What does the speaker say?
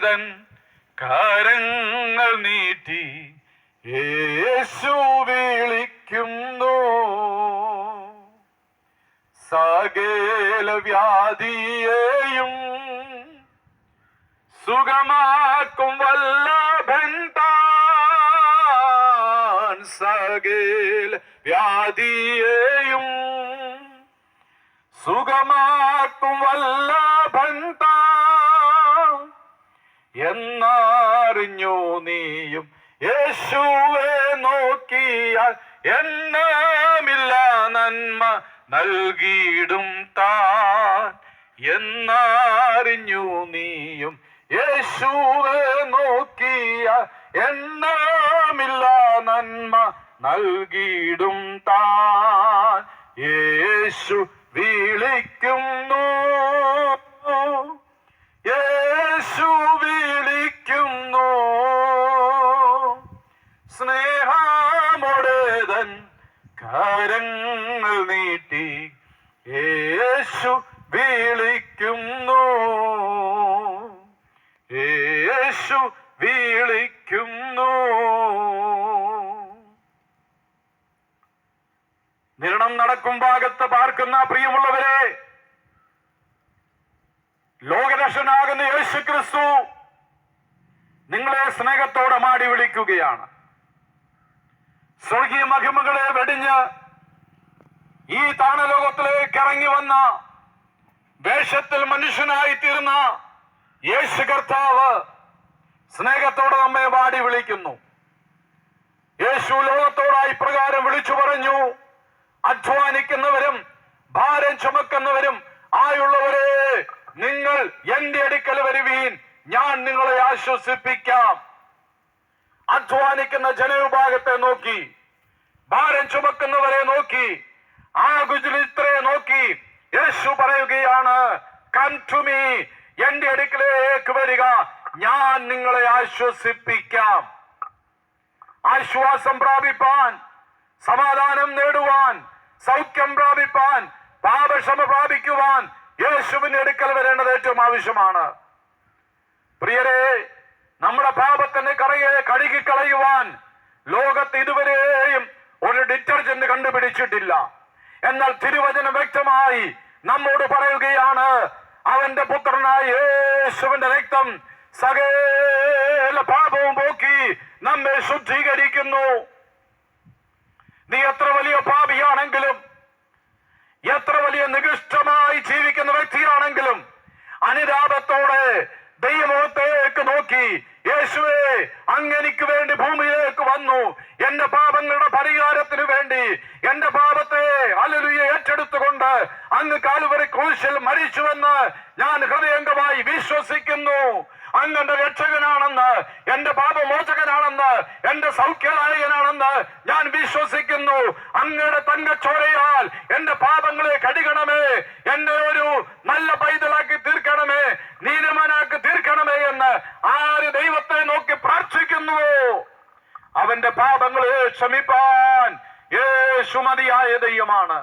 മോടേതൻ കരങ്ങൾ നീട്ടി യേശു വിളിക്കുന്നു. സകല വ്യാധിയെയും സുഖമാക്കും വല്ലഭൻ താൻ. സകല വ്യാധിയെയും സുഖമാക്കും വല്ലഭൻ താൻ. എന്നറിഞ്ഞു നീയും യേശുവെ നോക്കിയാൽ എണ്ണമില്ല നന്മ നൽകിയിടും താൻ. എന്നറിഞ്ഞു നീയും യേശുവെ നോക്കിയാൽ എണ്ണമില്ല നന്മ നൽകിയിടും താൻ. യേശു വിളിക്കുന്നു, യേശു വിളിക്കുന്നു. സ്നേഹമോടേതൻ കരങ്ങൾ നീട്ടി യേശു വിളിക്കുന്നു, യേശു വിളിക്കുന്നു. നിരണം നടക്കും ഭാഗത്ത് പാർക്കുന്ന പ്രിയമുള്ളവരെ, ലോകരക്ഷകനാകുന്ന യേശു ക്രിസ്തു നിങ്ങളെ സ്നേഹത്തോടെ മാടി വിളിക്കുകയാണ്. സ്വർഗീയ മഹിമകളെ വെടിഞ്ഞ് ഈ താണലോകത്തിലേക്ക് ഇറങ്ങി വന്ന വേഷത്തിൽ മനുഷ്യനായി തീർന്ന യേശു കർത്താവ് സ്നേഹത്തോടെ നമ്മെ മാടി വിളിക്കുന്നു. യേശു ലോകത്തോടായി പ്രകാരം വിളിച്ചു പറഞ്ഞു, അധ്വാനിക്കുന്നവരും ഭാരം ചുമക്കുന്നവരും ആയുള്ളവരെ, നിങ്ങൾ എന്റെ അടുക്കൽ വരുവീൻ, ഞാൻ നിങ്ങളെ ആശ്വസിപ്പിക്കാം. അധ്വാനിക്കുന്ന ജനവിഭാഗത്തെ നോക്കി, ഭാരം ചുമക്കുന്നവരെ നോക്കി, ആകുലരെ നോക്കി യേശു പറയുകയാണ്, കം ടു മീ, എന്റെ അടുക്കലേക്ക് വരിക, ഞാൻ നിങ്ങളെ ആശ്വസിപ്പിക്കാം. ആശ്വാസം പ്രാപിപ്പാൻ, സമാധാനം നേടുവാൻ, സൗഖ്യം പ്രാപിപ്പാൻ, പാപക്ഷമ പ്രാപിക്കുവാൻ യേശുവിന്റെ അടുക്കൽ വരേണ്ടത് ഏറ്റവും ആവശ്യമാണ്. പ്രിയരെ, നമ്മുടെ പാപത്തിന്റെ കറയെ കഴുകിക്കളയുവാൻ ലോകത്ത് ഇതുവരെയും ഒരു ഡിറ്റർജന്റ് കണ്ടുപിടിച്ചിട്ടില്ല. എന്നാൽ തിരുവചനം വ്യക്തമായി നമ്മോട് പറയുകയാണ്, അവന്റെ പുത്രനായ യേശുവിന്റെ രക്തം സകല പാപവും പോക്കി നമ്മെ ശുദ്ധീകരിക്കുന്നു. നീ എത്ര വലിയ പാപിയാണെങ്കിലും, എത്ര വലിയ നികൃഷ്ടമായി ജീവിക്കുന്ന വ്യക്തിയാണെങ്കിലും, അനുതാപത്തോടെ ദൈവമുഖത്തേക്ക് നോക്കി, യേശുവേ, അങ്ങനിക്ക് വേണ്ടി ഭൂമിയിലേക്ക് വന്നു, എന്റെ പാപങ്ങളുടെ പരിഹാരത്തിന് വേണ്ടി എന്റെ പാപത്തെ ഹല്ലേലൂയ ഏറ്റെടുത്തുകൊണ്ട് അങ്ങ് കാൽവരി ക്രൂശിൽ മരിച്ചുവെന്ന് ഞാൻ ഹൃദയംഗമായി വിശ്വസിക്കുന്നു. അങ്ങന്റെ രക്ഷകനാണെന്ന്, എന്റെ പാപമോചകനാണെന്ന്, എന്റെ സൗഖ്യദായകനാണെന്ന് ഞാൻ വിശ്വസിക്കുന്നു. അങ്ങയുടെ തങ്കച്ചോരയാൽ എന്റെ പാപങ്ങളെ കഴുകണമേ, എന്നെ ഒരു നല്ല പൈതലാക്കി തീർക്കണമേ, നീതിമാനാക്കി തീർക്കണമേ എന്ന് ആര് ദൈവത്തെ നോക്കി പ്രാർത്ഥിക്കുന്നുവോ അവന്റെ പാപങ്ങളെ ക്ഷമിപ്പാൻ യേശു മതിയായ ദൈവമാണ്.